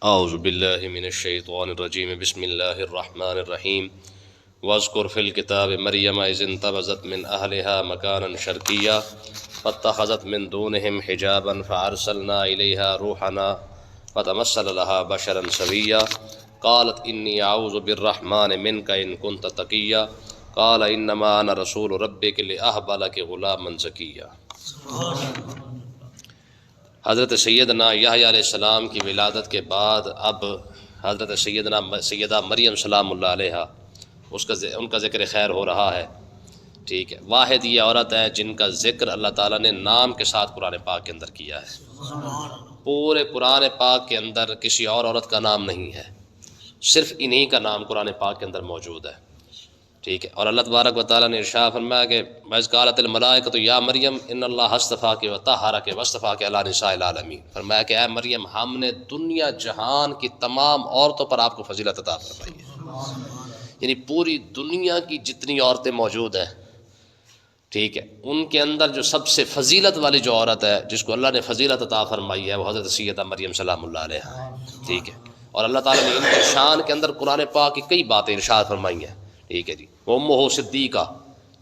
اعوذ باللہ من الشیطان الرجیم بسم اللہ الرحمن الرحیم واذکر فی الکتاب مریم اذ انتبذت من اہلها مکانا شرقیا فاتخذت من دونہم حجابا فارسلنا الیہا روحنا فتمثل لها بشرا سویا قالت انی اعوذ بالرحمن منک ان کنت تقیا قال انما انا رسول ربک لاہب لک غلاما زکیا۔ حضرت سیدنا یحییٰ علیہ السلام کی ولادت کے بعد اب حضرت سیدہ مریم سلام اللہ علیہا ان کا ذکر خیر ہو رہا ہے۔ ٹھیک ہے، واحد یہ عورت ہے جن کا ذکر اللہ تعالیٰ نے نام کے ساتھ قرآن پاک کے اندر کیا ہے۔ پورے قرآن پاک کے اندر کسی اور عورت کا نام نہیں ہے، صرف انہی کا نام قرآن پاک کے اندر موجود ہے۔ ٹھیک ہے، اور اللہ تبارک و تعالیٰ نے ارشاد فرمایا کہ وَإِذْ قَالَتِ الْمَلَائِكَةُ يَا مَرْيَمْ إِنَّ اللَّهَ اصْطَفَاكِ وَطَهَّرَكِ وَاصْطَفَاكِ عَلَىٰ نِسَاءِ الْعَالَمِينَ۔ فرمایا کہ اے مریم، ہم نے دنیا جہان کی تمام عورتوں پر آپ کو فضیلت عطا فرمائی ہے، یعنی پوری دنیا کی جتنی عورتیں موجود ہیں، ٹھیک ہے، ان کے اندر جو سب سے فضیلت والی جو عورت ہے جس کو اللہ نے فضیلت عطا فرمائی ہے وہ حضرت سیدہ مریم سلام اللہ علیہا ہے۔ ٹھیک ہے، اور اللہ تعالیٰ نے ان کی شان کے اندر قرآن پاک کی کئی باتیں ارشاد فرمائی ہیں۔ ٹھیک ہے جی، امہ صدیقہ،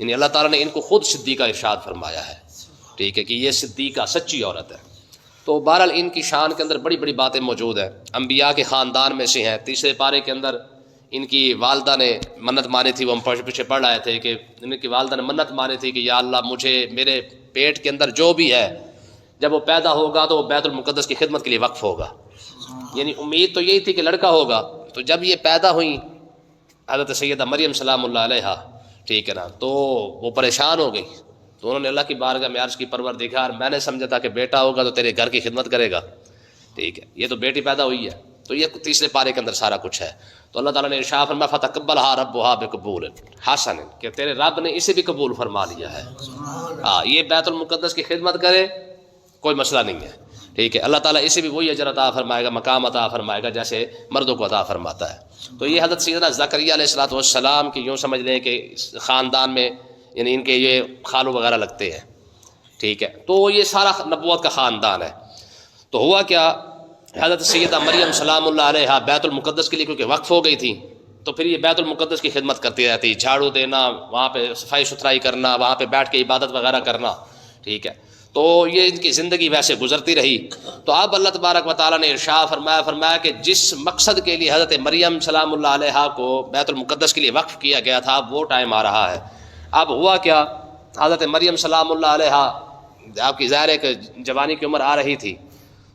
یعنی اللہ تعالیٰ نے ان کو خود صدیقہ ارشاد فرمایا ہے۔ ٹھیک ہے کہ یہ صدیقہ سچی عورت ہے۔ تو بہرحال ان کی شان کے اندر بڑی بڑی باتیں موجود ہیں، انبیاء کے خاندان میں سے ہیں۔ تیسرے پارے کے اندر ان کی والدہ نے منت مانی تھی، وہ ہم پیچھے پڑھ رہے تھے کہ ان کی والدہ نے منت مانی تھی کہ یا اللہ مجھے میرے پیٹ کے اندر جو بھی ہے جب وہ پیدا ہوگا تو وہ بیت المقدس کی خدمت کے لیے وقف ہوگا، یعنی امید تو یہی تھی کہ لڑکا ہوگا۔ تو جب یہ پیدا ہوئیں حضرت سیدہ مریم سلام اللہ علیہا، ٹھیک ہے نا، تو وہ پریشان ہو گئی۔ تو انہوں نے اللہ کی بارگاہ میں عرض کی، پروردگار میں نے سمجھا تھا کہ بیٹا ہوگا تو تیرے گھر کی خدمت کرے گا، ٹھیک ہے، یہ تو بیٹی پیدا ہوئی ہے۔ تو یہ تیسرے پارے کے اندر سارا کچھ ہے۔ تو اللہ تعالیٰ نے ارشاد فرمایا فتقبلھا ربھا بقبول حسن، کہ تیرے رب نے اسے بھی قبول فرما لیا ہے۔ ہاں، یہ بیت المقدس کی خدمت کرے کوئی مسئلہ نہیں ہے، ٹھیک ہے، اللہ تعالیٰ اسے بھی وہی اجر عطا فرمائے گا، مقام عطا فرمائے گا جیسے مردوں کو عطا فرماتا ہے۔ تو یہ حضرت سیدنا زکریا علیہ السلام کی یوں سمجھ لیں کہ خاندان میں، یعنی ان کے یہ خالو وغیرہ لگتے ہیں، ٹھیک ہے، تو یہ سارا نبوت کا خاندان ہے۔ تو ہوا کیا، حضرت سیدہ مریم سلام اللہ علیہا بیت المقدس کے لیے کیونکہ وقف ہو گئی تھی، تو پھر یہ بیت المقدس کی خدمت کرتی رہتی، جھاڑو دینا، وہاں پہ صفائی ستھرائی کرنا، وہاں پہ بیٹھ کے عبادت وغیرہ کرنا، ٹھیک ہے۔ تو یہ ان کی زندگی ویسے گزرتی رہی۔ تو اب اللہ تبارک و تعالیٰ نے ارشاد فرمایا کہ جس مقصد کے لیے حضرت مریم سلام اللہ علیہا کو بیت المقدس کے لیے وقف کیا گیا تھا وہ ٹائم آ رہا ہے۔ اب ہوا کیا، حضرت مریم سلام اللہ علیہا آپ کی ظاہر ہے کہ جوانی کی عمر آ رہی تھی،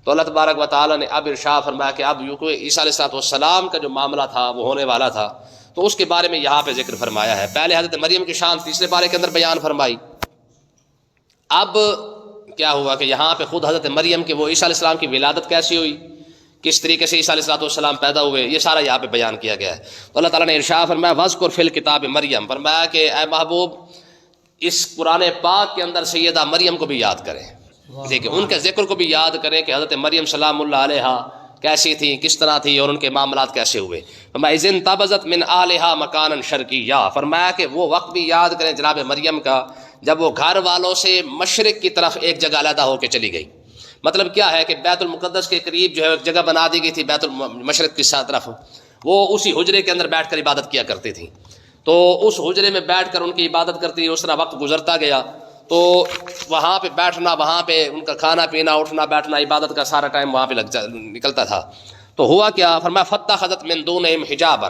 تو اللہ تبارک و تعالیٰ نے اب ارشاد فرمایا کہ اب عیسیٰ علیہ السلام کا جو معاملہ تھا وہ ہونے والا تھا، تو اس کے بارے میں یہاں پہ ذکر فرمایا ہے۔ پہلے حضرت مریم کی شان تیسرے پارے کے اندر بیان فرمائی۔ اب کیا ہوا کہ یہاں پہ خود حضرت مریم کے وہ عیسیٰ علیہ السلام کی ولادت کیسی ہوئی، کس طریقے سے عیسیٰ علیہ السلام پیدا ہوئے، یہ سارا یہاں پہ بیان کیا گیا ہے۔ تو اللہ تعالیٰ نے ارشاد فرمایا وَاذْكُرْ فِي الْكِتَابِ مریم، فرمایا کہ اے محبوب اس قرآن پاک کے اندر سیدہ مریم کو بھی یاد کریں، دیکھیں ان کے ذکر کو بھی یاد کریں کہ حضرت مریم سلام اللہ علیہا کیسی تھی، کس طرح تھی، اور ان کے معاملات کیسے ہوئے۔ فرمایا اِذِ انتبذت مِنْ أَهْلِهَا مَكَانًا شَرْقِيًّا، فرمایا کہ وہ وقت بھی یاد کریں جناب مریم کا جب وہ گھر والوں سے مشرق کی طرف ایک جگہ علیحدہ ہو کے چلی گئی۔ مطلب کیا ہے کہ بیت المقدس کے قریب جو ہے ایک جگہ بنا دی گئی تھی بیت المشرق کی طرف، وہ اسی حجرے کے اندر بیٹھ کر عبادت کیا کرتی تھی۔ تو اس حجرے میں بیٹھ کر ان کی عبادت کرتی، اس طرح وقت گزرتا گیا، تو وہاں پہ بیٹھنا، وہاں پہ ان کا کھانا پینا، اٹھنا بیٹھنا، عبادت کا سارا ٹائم وہاں پہ نکلتا تھا۔ تو ہوا کیا، فرمایا فاتخذت من دونہم حجابا،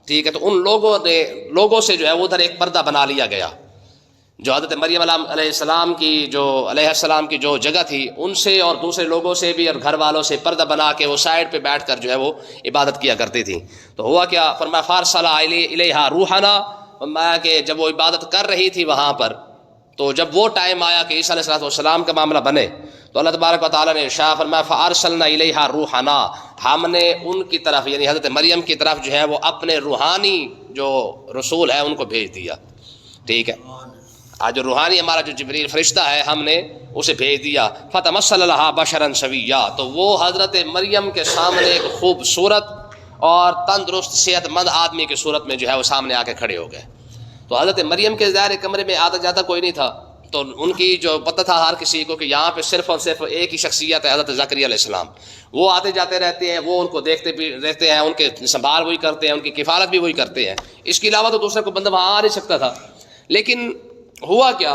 ٹھیک ہے، تو ان لوگوں سے جو ہے ادھر ایک پردہ بنا لیا گیا، جو حضرت مریم علیہ السلام کی جو جگہ تھی ان سے اور دوسرے لوگوں سے بھی اور گھر والوں سے پردہ بنا کے وہ سائڈ پہ بیٹھ کر جو ہے وہ عبادت کیا کرتی تھی۔ تو ہوا کیا، فرمایا فارسل الیہا روحنا، فرمایا کہ جب وہ عبادت کر رہی تھی وہاں پر، تو جب وہ ٹائم آیا کہ عیسیٰ علیہ السلام کا معاملہ بنے، تو اللہ تبارک و تعالیٰ نے ارشاد فرمایا فارسلنا الیہا روحنا، ہم نے ان کی طرف یعنی حضرت مریم کی طرف جو ہے وہ اپنے روحانی جو رسول ہے ان کو بھیج دیا، ٹھیک ہے، آج جو روحانی ہمارا جو جبریل فرشتہ ہے ہم نے اسے بھیج دیا۔ فتمثل لها بشرا سویا، تو وہ حضرت مریم کے سامنے ایک خوبصورت اور تندرست صحت مند آدمی کی صورت میں جو ہے وہ سامنے آ کے کھڑے ہو گئے۔ تو حضرت مریم کے ظاہر کمرے میں آتا جاتا کوئی نہیں تھا، تو ان کی جو پتہ تھا ہر کسی کو کہ یہاں پہ صرف اور صرف ایک ہی شخصیت ہے حضرت زکریا علیہ السلام. وہ آتے جاتے رہتے ہیں, وہ ان کو دیکھتے بھی رہتے ہیں, ان کے سنبھال وہی کرتے ہیں, ان کی کفالت بھی وہی کرتے ہیں. اس کے علاوہ تو دوسرا کوئی بندہ وہاں آ نہیں سکتا تھا. لیکن ہوا کیا,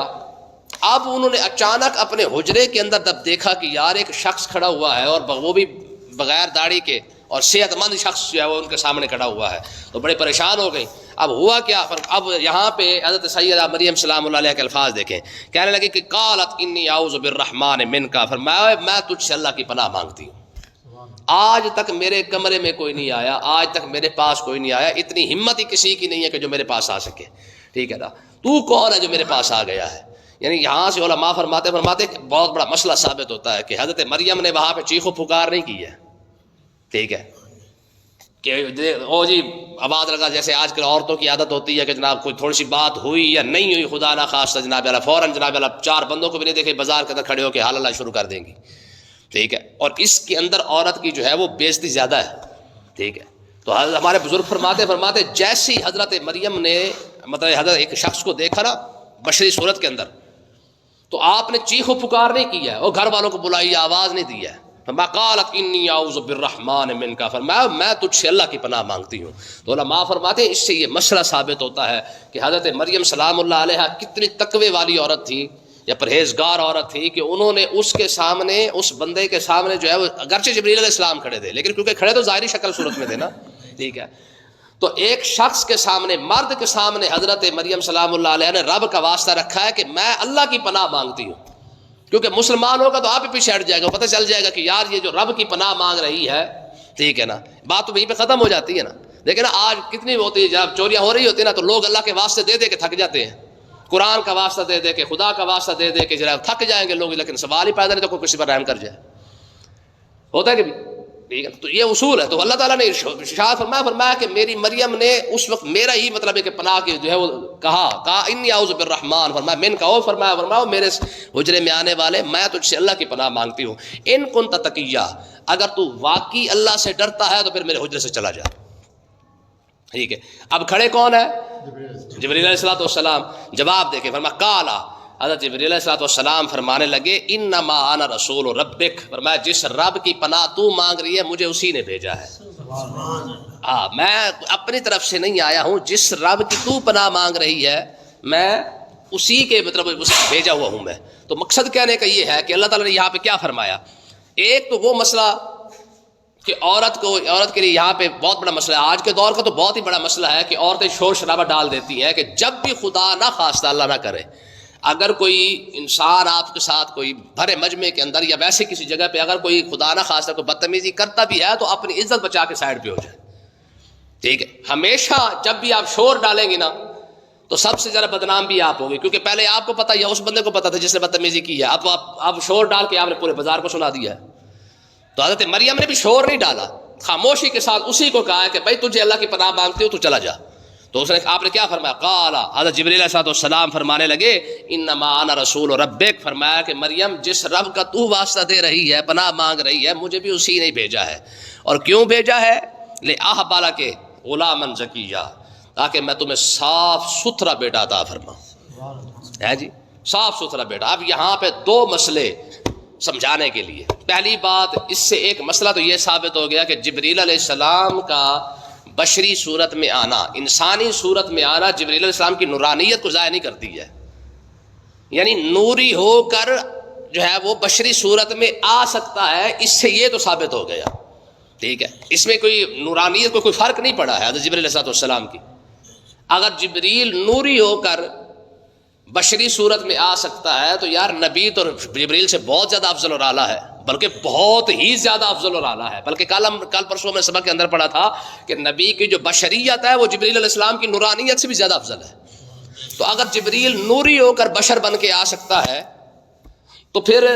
اب انہوں نے اچانک اپنے حجرے کے اندر جب دیکھا کہ یار ایک شخص کھڑا ہوا ہے اور وہ بھی بغیر داڑھی کے, اور صحت مند شخص جو ہے وہ ان کے سامنے کھڑا ہوا ہے, تو بڑے پریشان ہو گئی. اب ہوا کیا, اب یہاں پہ حضرت سیدہ مریم سلام اللہ علیہ کے الفاظ دیکھیں, کہنے لگے کہ قالت انی اعوذ بالرحمن منک, فرمایا میں تجھ سے اللہ کی پناہ مانگتی ہوں. آج تک میرے کمرے میں کوئی نہیں آیا, آج تک میرے پاس کوئی نہیں آیا, اتنی ہمت ہی کسی کی نہیں ہے کہ جو میرے پاس آ سکے. ٹھیک ہے نا, تو کون ہے جو میرے پاس آ گیا ہے. یعنی یہاں سے علماء فرماتے بہت بڑا مسئلہ ثابت ہوتا ہے کہ حضرت مریم نے وہاں پہ چیخ و پکار نہیں کی ہے. ٹھیک ہے, کہ او جی آواز لگا, جیسے آج کل عورتوں کی عادت ہوتی ہے کہ جناب کوئی تھوڑی سی بات ہوئی یا نہیں ہوئی, خدا نہ خواستہ جناب اللہ فوراً جناب اللہ 4 بندوں کو بھی نہیں دیکھے بازار کے اندر کھڑے ہو کے حال اللہ شروع کر دیں گی. ٹھیک ہے, اور اس کے اندر عورت کی جو ہے وہ بے عزتی زیادہ ہے. ٹھیک ہے, تو ہمارے بزرگ فرماتے جیسی حضرت مریم نے مطلب حضرت ایک شخص کو دیکھا نا بشری صورت کے اندر, تو آپ نے چیخ و پکار نہیں کی ہے, اور گھر والوں کو بلائی, آواز نہیں دی ہے. قالت انی اعوذ بالرحمن منک, فرمایا میں تجھ سے اللہ کی پناہ مانگتی ہوں. تو علماء فرماتے ہیں اس سے یہ مسئلہ ثابت ہوتا ہے کہ حضرت مریم سلام اللہ علیہ کتنی تقوی والی عورت تھی یا پرہیزگار عورت تھی کہ انہوں نے اس کے سامنے, اس بندے کے سامنے جو ہے وہ, اگرچہ جبریل علیہ السلام کھڑے تھے لیکن کیونکہ کھڑے تو ظاہری شکل صورت میں تھے نا. ٹھیک ہے, تو ایک شخص کے سامنے, مرد کے سامنے حضرت مریم سلام اللہ علیہ نے رب کا واسطہ رکھا ہے کہ میں اللہ کی پناہ مانگتی ہوں. کیونکہ مسلمان ہوگا تو آپ ہی پیچھے ہٹ جائے گا, پتہ چل جائے گا کہ یار یہ جو رب کی پناہ مانگ رہی ہے, ٹھیک ہے نا, بات تو وہیں پہ ختم ہو جاتی ہے نا. لیکن آج کتنی ہوتی ہے, جب چوریاں ہو رہی ہوتی ہیں نا تو لوگ اللہ کے واسطے دے دے کے تھک جاتے ہیں, قرآن کا واسطہ دے دے کے, خدا کا واسطہ دے دے کے جناب تھک جائیں گے لوگ, لیکن سوال ہی پیدا نہیں تو کوئی کسی پر رحم کر جائے. ہوتا ہے کہ ٹھیک ہے, تو یہ اصول ہے. تو اللہ تعالیٰ نے ارشاد فرمایا کہ میری مریم نے اس وقت میرا ہی مطلب ہے کہ پناہ کی جو ہے وہ کہا انی اعوذ بالرحمن, فرمایا من کا, فرمایا میرے حجرے میں آنے والے میں تجھ سے اللہ کی پناہ مانگتی ہوں. ان کنت تقیہ, اگر تو واقعی اللہ سے ڈرتا ہے تو پھر میرے حجرے سے چلا جا. ٹھیک ہے, اب کھڑے کون ہے, جبریل علیہ السلام. جواب دے کے فرمایا قالا, حضرت جبریل علیہ السلام فرمانے لگے انما انا رسول ربک, فرمایا جس رب کی پناہ تو مانگ رہی ہے مجھے اسی نے بھیجا ہے. میں اپنی طرف سے نہیں آیا ہوں, جس رب کی تو پناہ مانگ رہی ہے میں اسی کے مطلب بھیجا ہوا ہوں میں. تو مقصد کہنے کا یہ ہے کہ اللہ تعالیٰ نے یہاں پہ کیا فرمایا. ایک تو وہ مسئلہ کہ عورت کے لیے یہاں پہ بہت بڑا مسئلہ ہے, آج کے دور کا تو بہت ہی بڑا مسئلہ ہے کہ عورتیں شور شرابہ ڈال دیتی ہیں کہ جب بھی خدا نہ خواستہ اللہ نہ کرے اگر کوئی انسان آپ کے ساتھ کوئی بھرے مجمع کے اندر یا ویسے کسی جگہ پہ اگر کوئی خدا نہ خواستہ کوئی بدتمیزی کرتا بھی ہے تو اپنی عزت بچا کے سائڈ پہ ہو جائے. ٹھیک ہے, ہمیشہ جب بھی آپ شور ڈالیں گے نا تو سب سے زیادہ بدنام بھی آپ ہوگی, کیونکہ پہلے آپ کو پتا یا اس بندے کو پتا تھا جس نے بدتمیزی کی ہے, اب شور ڈال کے آپ نے پورے بازار کو سنا دیا ہے. تو حضرت مریم نے بھی شور نہیں ڈالا, خاموشی کے ساتھ اسی کو کہا ہے کہ بھائی تجھے اللہ کی پناہ مانگتی ہو تو چلا جا. تو اس نے آپ نے کیا فرمایا, قالا, حضرت جبریل علیہ السلام فرمانے لگے انما انا رسول ربک, فرمایا کہ مریم جس رب کا تو واسطہ دے رہی ہے, پناہ مانگ رہی ہے, مجھے بھی اسی نے بھیجا ہے. اور کیوں بھیجا ہے, لأحب لک غلاما زکیہ, تاکہ میں تمہیں صاف ستھرا بیٹا عطا فرماؤں. ہے جی, صاف ستھرا بیٹا. اب یہاں پہ 2 مسئلے سمجھانے کے لیے. پہلی بات, اس سے ایک مسئلہ تو یہ ثابت ہو گیا کہ جبریل علیہ السلام کا بشری صورت میں آنا, انسانی صورت میں آنا جبریل علیہ السلام کی نورانیت کو ضائع نہیں کرتی ہے. یعنی نوری ہو کر جو ہے وہ بشری صورت میں آ سکتا ہے, اس سے یہ تو ثابت ہو گیا. ٹھیک ہے, اس میں کوئی نورانیت کو کوئی فرق نہیں پڑا ہے حضرت جبریل علیہ السلام کی. اگر جبریل نوری ہو کر بشری صورت میں آ سکتا ہے تو یار نبی تو جبریل سے بہت زیادہ افضل اور اعلیٰ ہے, بلکہ بہت ہی زیادہ افضل اور اعلیٰ ہے. بلکہ کل پرسوں میں سبق کے اندر پڑھا تھا کہ نبی کی جو بشریت ہے وہ جبریل علیہ السلام کی نورانیت سے بھی زیادہ افضل ہے. تو اگر جبریل نوری ہو کر بشر بن کے آ سکتا ہے تو پھر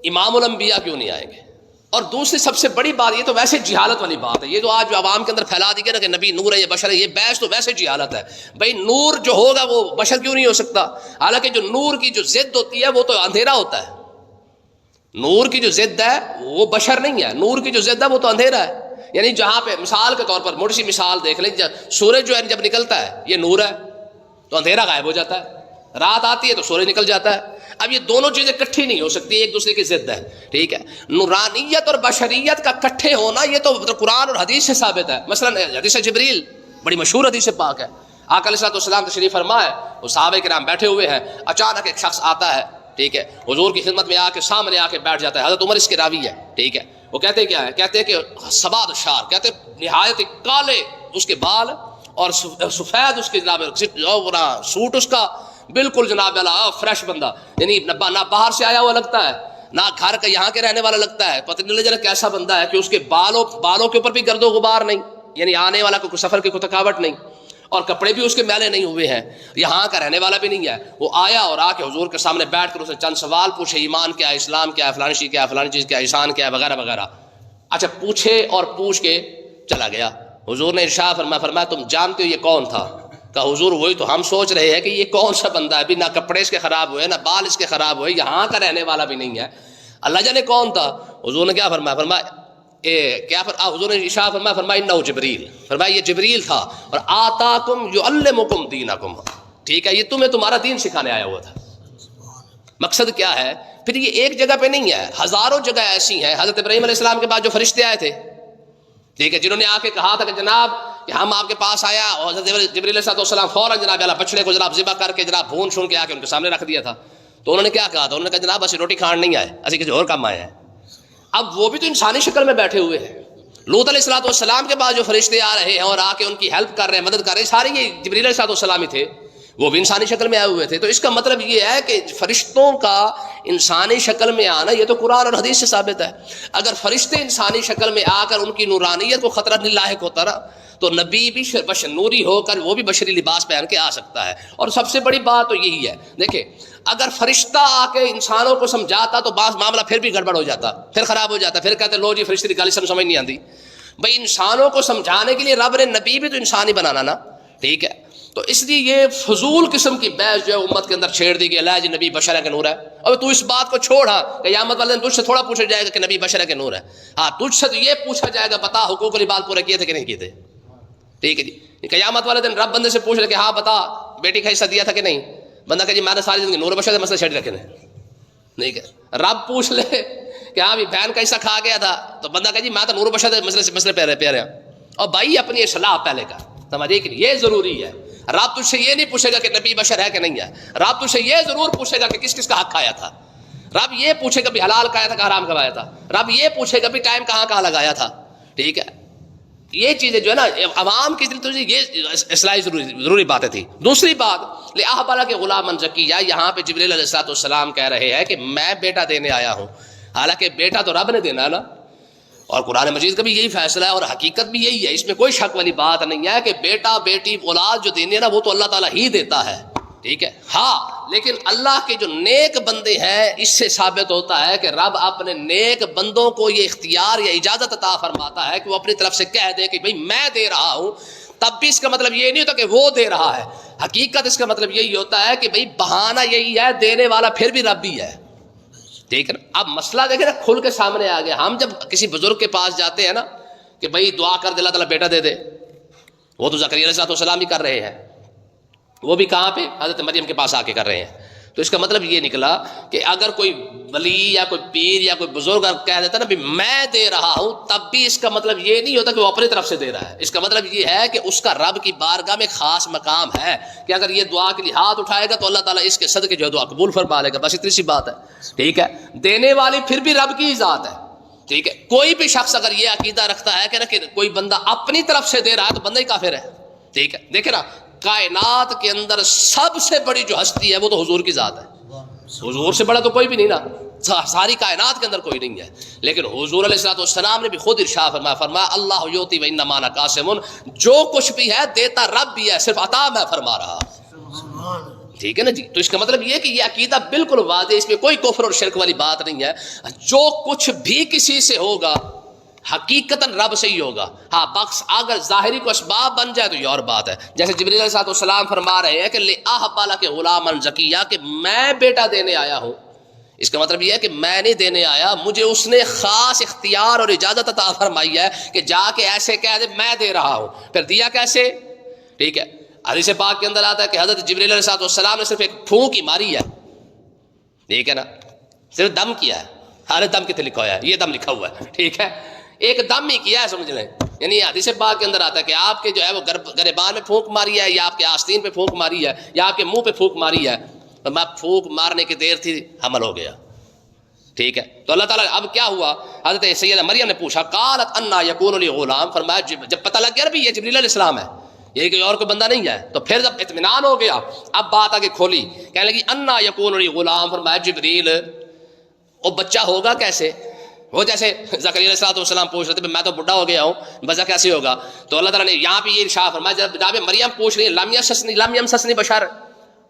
امام الانبیاء کیوں نہیں آئیں گے. اور دوسری سب سے بڑی بات, یہ تو ویسے جہالت والی بات ہے, یہ جو آج عوام کے اندر پھیلا دی گئی نا کہ نبی نور ہے یا بشر ہے, یہ بحث تو ویسے جہالت ہے. بھائی نور جو ہوگا وہ بشر کیوں نہیں ہو سکتا, حالانکہ جو نور کی جو ضد ہوتی ہے وہ تو اندھیرا ہوتا ہے. نور کی جو ضد ہے وہ بشر نہیں ہے, نور کی جو ضد ہے وہ تو اندھیرا ہے. یعنی جہاں پہ مثال کے طور پر موٹی سی مثال دیکھ لیں, سورج جو ہے جب نکلتا ہے یہ نور ہے تو اندھیرا غائب ہو جاتا ہے, رات آتی ہے تو سورج نکل جاتا ہے. اب یہ دونوں چیزیں کٹھی نہیں ہو سکتی, ایک دوسرے کی ضد ہے. ٹھیک ہے, نورانیت اور بشریت کا کٹھے ہونا یہ تو قرآن اور حدیث سے ثابت ہے. مثلا حدیث جبریل بڑی مشہور حدیث پاک ہے. آقا علیہ السلام تشریف فرما ہے, وہ صحابہ کرام بیٹھے ہوئے ہیں, اچانک ایک شخص آتا ہے. ٹھیک ہے, حضور کی خدمت میں آ کے سامنے آ کے بیٹھ جاتا ہے. حضرت عمر اس کے راوی ہے. ٹھیک ہے, وہ کہتے کیا ہے, کہتے ہیں کہ سواد شار, کہتے نہایت کالے اس کے بال اور سفید اس کے جناب سوٹ اس کا بالکل جناب اللہ فریش بندہ, یعنی نہ باہر سے آیا ہوا لگتا ہے نہ گھر کا یہاں کے رہنے والا لگتا ہے. پتہ نہیں لگا کیسا بندہ ہے کہ اس کے بالوں کے اوپر بھی گرد و غبار نہیں, یعنی آنے والا کوئی سفر کی کوئی تھکاوٹ نہیں, اور کپڑے بھی اس کے میلے نہیں ہوئے ہیں, یہاں کا رہنے والا بھی نہیں ہے. وہ آیا اور آ کے حضور کے سامنے بیٹھ کر اسے چند سوال پوچھے, ایمان کیا ہے, اسلام کیا ہے, فلانی چیز کیا ہے, فلانی چیز کیا ہے, احسان کیا ہے, وغیرہ وغیرہ. اچھا پوچھے اور پوچھ کے چلا گیا. حضور نے ارشاد فرمایا تم جانتے ہو یہ کون تھا؟ کہا حضور وہی تو ہم سوچ رہے ہیں کہ یہ کون سا بندہ ہے, ابھی نہ کپڑے اس کے خراب ہوئے نہ بال اس کے خراب ہوئے, یہاں کا رہنے والا بھی نہیں ہے, اللہ جانے کون تھا. حضور نے کیا فرمایا, حضور نے ارشاد فرمایا انہ جبریل, فرمایا یہ جبریل تھا, اور آتاکم یعلمکم دینکم. ٹھیک ہے, یہ تمہیں تمہارا دین سکھانے آیا ہوا تھا. مقصد کیا ہے, پھر یہ ایک جگہ پہ نہیں ہے, ہزاروں جگہ ایسی ہیں. حضرت ابراہیم علیہ السلام کے بعد جو فرشتے آئے تھے, ٹھیک ہے, جنہوں نے آ کے کہا تھا کہ جناب کہ ہم آپ کے پاس آیا, اور حضرت جبریل علیہ السلام فوراً جناب اللہ بچڑے کو جناب ذبح کر کے جناب بھون شون کے آ کے ان کے سامنے رکھ دیا تھا. تو انہوں نے کیا کہا تھا, انہوں نے کہا جناب اسی روٹی کھان نہیں آئے, اسی کسی اور کام آئے ہیں. اب وہ بھی تو انسانی شکل میں بیٹھے ہوئے ہیں. لوط علیہ السلام کے بعد جو فرشتے آ رہے ہیں اور آ کے ان کی ہیلپ کر رہے ہیں, مدد کر رہے ہیں, سارے یہ جبریل علیہ السلام ہی تھے, وہ بھی انسانی شکل میں آئے ہوئے تھے. تو اس کا مطلب یہ ہے کہ فرشتوں کا انسانی شکل میں آنا یہ تو قرآن اور حدیث سے ثابت ہے. اگر فرشتے انسانی شکل میں آ کر ان کی نورانیت کو خطرہ نہیں لاحق ہوتا رہا تو نبی بھی نوری ہو کر وہ بھی بشری لباس پہن کے آ سکتا ہے. اور سب سے بڑی بات تو یہی ہے, دیکھیں اگر فرشتہ آ کے انسانوں کو سمجھاتا تو بعض معاملہ پھر بھی گڑبڑ ہو جاتا, پھر خراب ہو جاتا, پھر کہتے لو جی فرشتے کی گالی سمجھ نہیں آتی. بھائی انسانوں کو سمجھانے کے لیے رب نے نبی بھی تو انسان ہی بنانا نا. ٹھیک ہے, تو اس لیے یہ فضول قسم کی بحث جو ہے امت کے اندر چھیڑ دی گئی, اللہ جی نبی بشر کے نور ہے. اب تو اس بات کو چھوڑ, ہاں قیامت والے دن تجھ سے تھوڑا پوچھا جائے گا کہ نبی بشر کے نور ہے, ہاں تجھ سے تو یہ پوچھا جائے گا بتا حقوق العباد پورے کیے تھے کہ نہیں کیے تھے. ٹھیک ہے جی, قیامت والے دن رب بندے سے پوچھ لے کہ ہاں بتا بیٹی کا حصہ دیا تھا کہ نہیں, بندہ کہ جی میں نے ساری زندگی نور بشر کے مسئلے چھیڑ رکھے نہیں. کہ رب پوچھ لے کہ ہاں بھی بہن کا حصہ کھا گیا تھا, تو بندہ کہ جی میں تو نور بشر کے مسئلے پہ رہا. اور بھائی اپنی اصلاح پہلے کا سمجھے کہ یہ ضروری ہے. رب تجھ سے یہ نہیں پوچھے گا کہ نبی بشر ہے کہ نہیں ہے, رب تجھ سے یہ ضرور پوچھے گا کہ کس کس کا حق کھایا تھا. رب یہ پوچھے گا بھی حلال کھایا تھا کہ حرام کھایا تھا. رب یہ پوچھے گا بھی ٹائم کہاں لگایا تھا. ٹھیک ہے, یہ چیزیں جو ہے نا عوام کی دل تجھے یہ اصلاحی ضروری باتیں تھی. دوسری بات لِأَحْبَرَ کے غلامًا زَكِيًّا, یہاں پہ جبریل علیہ السلام کہہ رہے ہیں کہ میں بیٹا دینے آیا ہوں, حالانکہ بیٹا تو رب نے دینا ہے نا, اور قرآن مجید کا بھی یہی فیصلہ ہے اور حقیقت بھی یہی ہے, اس میں کوئی شک والی بات نہیں ہے کہ بیٹا بیٹی اولاد جو دینی ہے نا وہ تو اللہ تعالیٰ ہی دیتا ہے. ٹھیک ہے, ہاں لیکن اللہ کے جو نیک بندے ہیں اس سے ثابت ہوتا ہے کہ رب اپنے نیک بندوں کو یہ اختیار یا اجازت عطا فرماتا ہے کہ وہ اپنی طرف سے کہہ دے کہ بھئی میں دے رہا ہوں. تب بھی اس کا مطلب یہ نہیں ہوتا کہ وہ دے رہا ہے, حقیقت اس کا مطلب یہی ہوتا ہے کہ بھئی بہانہ یہی ہے, دینے والا پھر بھی رب ہی ہے. ٹھیک ہے, اب مسئلہ دیکھیں نا کھل کے سامنے آ گیا. ہم جب کسی بزرگ کے پاس جاتے ہیں نا کہ بھئی دعا کر دے اللہ تعالیٰ بیٹا دے دے, وہ تو زکریا علیہ السلام ہی کر رہے ہیں, وہ بھی کہاں پہ حضرت مریم کے پاس آ کے کر رہے ہیں. تو اس کا مطلب یہ نکلا کہ اگر کوئی ولی یا کوئی پیر یا کوئی بزرگ کہہ دیتا نا بھی میں دے رہا ہوں, تب بھی اس کا مطلب یہ نہیں ہوتا کہ وہ اپنی طرف سے دے رہا ہے. اس کا مطلب یہ ہے کہ اس کا رب کی بارگاہ میں خاص مقام ہے کہ اگر یہ دعا کے لیے ہاتھ اٹھائے گا تو اللہ تعالیٰ اس کے صدقے جو دعا قبول فرما لے گا. بس اتنی سی بات ہے. ٹھیک ہے, دینے والی پھر بھی رب کی ذات ہے. ٹھیک ہے, کوئی بھی شخص اگر یہ عقیدہ رکھتا ہے کہ کوئی بندہ اپنی طرف سے دے رہا ہے تو بندہ ہی کافر ہے. ٹھیک ہے, دیکھیں نا کائنات کے اندر سب سے بڑی جو ہستی ہے وہ تو حضور کی ذات ہے. حضور سے بڑا تو کوئی بھی نہیں نا, ساری کائنات کے اندر کوئی نہیں ہے. لیکن حضور علیہ السلام نے بھی خود ارشاد فرمایا اللہ یؤتی وانما انا قاسم, جو کچھ بھی ہے دیتا رب بھی ہے, صرف عطا میں فرما رہا. ٹھیک ہے نا جی. تو اس کا مطلب یہ ہے کہ یہ عقیدہ بالکل واضح, اس میں کوئی کفر اور شرک والی بات نہیں ہے. جو کچھ بھی کسی سے ہوگا حقیقتاً رب سے ہی ہوگا. ہاں بخش اگر ظاہری کو اسباب بن جائے تو یہ اور بات ہے. جیسے جبریل علیہ السلام فرما رہے ہیں کہ لِأَحْبَرَ کے غلامًا زَكِيًّا, کہ میں بیٹا دینے آیا ہوں. اس کا مطلب یہ ہے کہ میں نہیں دینے آیا, مجھے اس نے خاص اختیار اور اجازت عطا فرمائی ہے کہ جا کے ایسے کہہ دے میں دے رہا ہوں. پھر دیا کیسے؟ ٹھیک ہے, حدیث پاک کے اندر آتا ہے کہ حضرت جبریل علیہ السلام نے صرف ایک پھونک ہی ماری ہے، ٹھیک ہے نا، صرف دم کیا ہے. ہر دم کتنے لکھا ہوا ہے؟ یہ دم لکھا ہوا ہے، ٹھیک ہے، ایک دم ہی کیا ہے، سمجھ لیں. یعنی حدیث پاک کے اندر آتا ہے کہ آپ کے جو ہے وہ گریبان میں پھونک ماری ہے، یا آپ کے آستین پہ پھونک ماری ہے، یا آپ کے منہ پہ پھونک ماری ہے. تو میں پھونک مارنے کی دیر تھی، حمل ہو گیا، ٹھیک ہے. تو اللہ تعالیٰ اب کیا ہوا، حضرت سیدہ مریم نے پوچھا قالت انا یکون لی غلام، فرمایا جب پتہ لگ گیا بھی یہ جبریل علیہ السلام ہے، یہ کوئی اور کوئی بندہ نہیں ہے، تو پھر جب اطمینان ہو گیا اب بات آگے کھولی، کہنے لگی انا یکون لی غلام، فرمایا جبریل وہ بچہ ہوگا کیسے؟ وہ جیسے زکریا علیہ السلام پوچھ رہے تھے میں تو بڈھا ہو گیا ہوں، بچہ کیسے ہوگا؟ تو اللہ تعالیٰ نے یہاں پہ یہ ارشاد فرمایا، جب مریم پوچھ رہی ہے لم یمسسنی بشر،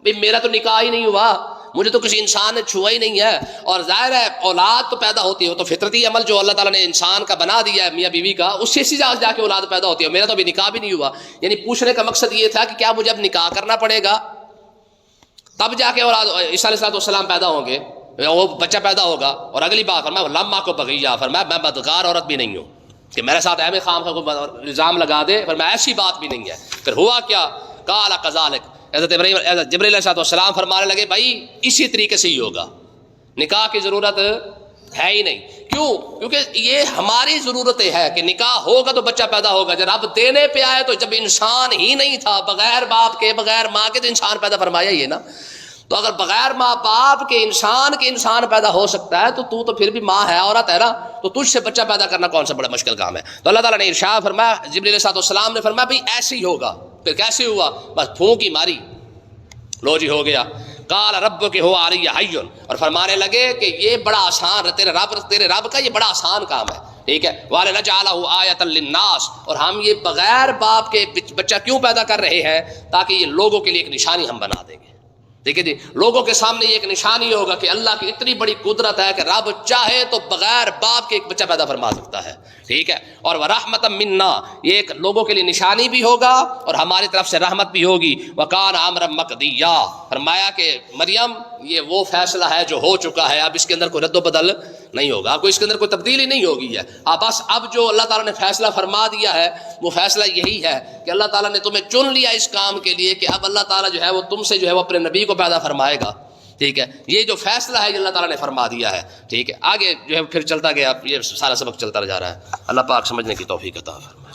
بھئی میرا تو نکاح ہی نہیں ہوا، مجھے تو کسی انسان نے چھوا ہی نہیں ہے، اور ظاہر ہے اولاد تو پیدا ہوتی ہے، تو فطرتی عمل جو اللہ تعالیٰ نے انسان کا بنا دیا ہے میاں بیوی کا، اس سے جا کے اولاد پیدا ہوتی ہے، میرا تو ابھی نکاح بھی نہیں ہوا. یعنی پوچھنے کا مقصد یہ تھا کہ کیا مجھے اب نکاح کرنا پڑے گا تب جا کے اولاد عیسیٰ علیہ السلام پیدا ہوں گے، وہ بچہ پیدا ہوگا. اور اگلی بات فرمایا لما کو بغیہ، فرمایا میں بدکار عورت بھی نہیں ہوں کہ میرے ساتھ اہم خام کا کوئی الزام لگا دے، فرمایا ایسی بات بھی نہیں ہے. پھر ہوا کیا، قال کذالک، حضرت جبریل علیہ السلام فرمانے لگے بھائی اسی طریقے سے ہی ہوگا، نکاح کی ضرورت ہے ہی نہیں. کیوں؟ کیونکہ یہ ہماری ضرورت ہے کہ نکاح ہوگا تو بچہ پیدا ہوگا. جب رب دینے پہ آئے تو جب انسان ہی نہیں تھا، بغیر باپ کے بغیر ماں کے، تو انسان پیدا فرمایا ہی ہے نا. تو اگر بغیر ماں باپ کے انسان پیدا ہو سکتا ہے تو پھر بھی ماں ہے، عورت ہے نا، تو تجھ سے بچہ پیدا کرنا کون سا بڑا مشکل کام ہے. تو اللہ تعالیٰ نے ارشاد فرمایا، جبریل علیہ السلام نے فرمایا بھائی ایسے ہی ہوگا. پھر کیسے ہوا؟ بس پھونک ہی ماری، لو جی ہو گیا. قال رب کے ہو آ رہی ہے، اور فرمانے لگے کہ یہ بڑا آسان، تیرے رب کا یہ بڑا آسان کام ہے، ٹھیک ہے. وَلَنَجْعَلَهُ آیَةً لِلنَّاسِ، اور ہم یہ بغیر باپ کے بچہ کیوں پیدا کر رہے ہیں؟ تاکہ یہ لوگوں کے لیے ایک نشانی ہم بنا دیں گے. دیکھیں جی، لوگوں کے سامنے یہ ایک نشانی ہوگا کہ اللہ کی اتنی بڑی قدرت ہے کہ رب چاہے تو بغیر باپ کے ایک بچہ پیدا فرما سکتا ہے، ٹھیک ہے. اور وَرَحْمَةً مِنَّا، یہ ایک لوگوں کے لیے نشانی بھی ہوگا اور ہماری طرف سے رحمت بھی ہوگی. وَكَانَ أَمْرًا مَقْضِيًّا، فرمایا کہ مریم یہ وہ فیصلہ ہے جو ہو چکا ہے، اب اس کے اندر کوئی رد و بدل نہیں ہوگا، اب اس کے اندر کوئی تبدیلی نہیں ہوگی ہے. بس اب جو اللہ تعالیٰ نے فیصلہ فرما دیا ہے وہ فیصلہ یہی ہے کہ اللہ تعالیٰ نے تمہیں چن لیا اس کام کے لیے کہ اب اللہ تعالیٰ جو ہے وہ تم سے جو ہے وہ اپنے نبی کو پیدا فرمائے گا، ٹھیک ہے. یہ جو فیصلہ ہے یہ اللہ تعالیٰ نے فرما دیا ہے، ٹھیک ہے. آگے جو ہے پھر چلتا گیا، یہ سارا سبق چلتا جا رہا ہے. اللہ پاک سمجھنے کی توفیق عطا فرمائے.